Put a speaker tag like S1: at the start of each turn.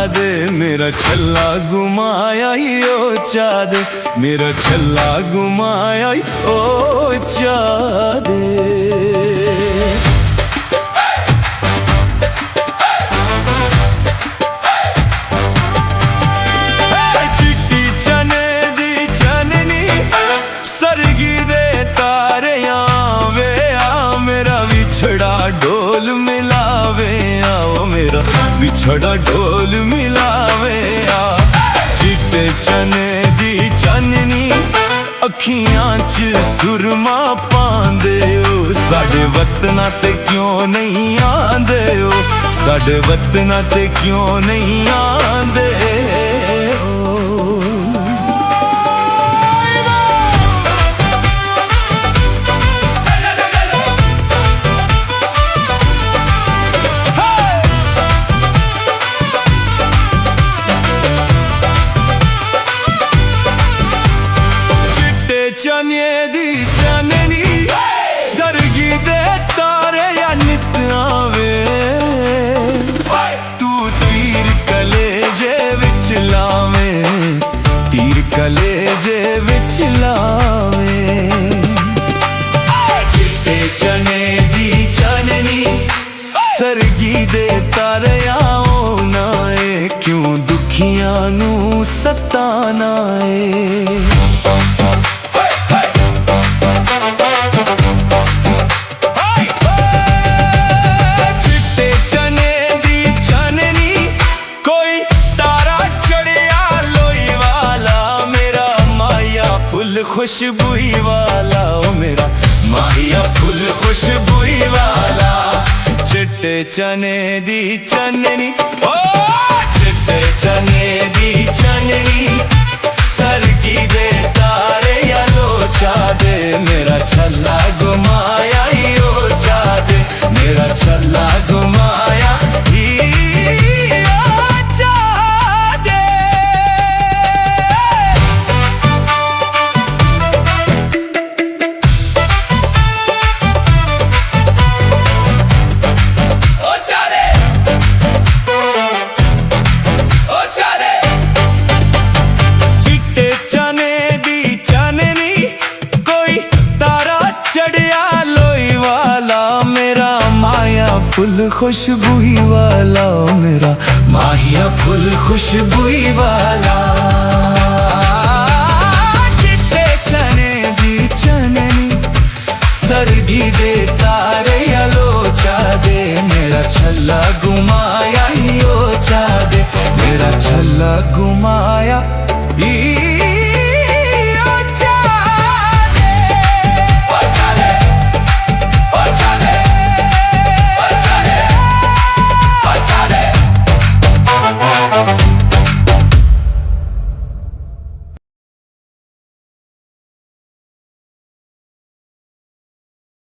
S1: दे, मेरा छल्ला घुमाया ही ओ चा दे, मेरा छल्ला घुमाया ही ओ चा दे। ढोल मिलावे आओ मेरा विछड़ा ढोल मिलावे आ, चिट्टे चने दी चाननी अखियां च सुरमा पांदे ओ, साडे वतना ते क्यों नहीं आंदे ओ, साडे वतना ते क्यों नहीं आंदे ओ। चने दी चाननी सरगी दे तारे या नित आवे, तू तीर कलेजे विच लावे, तीर कलेजे विच लावे। चिट्टे चने दी चाननी सरगी दे तारे आओ ना ए, क्यों दुखियां नू सताना ए। खुशबुई वाला ओ मेरा माहिया फुल खुशबुई वाला, चिट्टे चने दी चननी ओ, चिट्टे चने दी चननी सरगी दे तारे या लोचा दे, मेरा छल्ला घुमाया ही ओ चा दे, मेरा छल्ला घुमाया ही ओ चा दे। फुल खुशबुई वाला मेरा माहिया फुल खुशबुई वाला, चिट्टे चने दी चननी सरगी दे तारे या लोचा दे, मेरा छल्ला घुमाया ही ओ चा दे, मेरा छल्ला घुमाया ही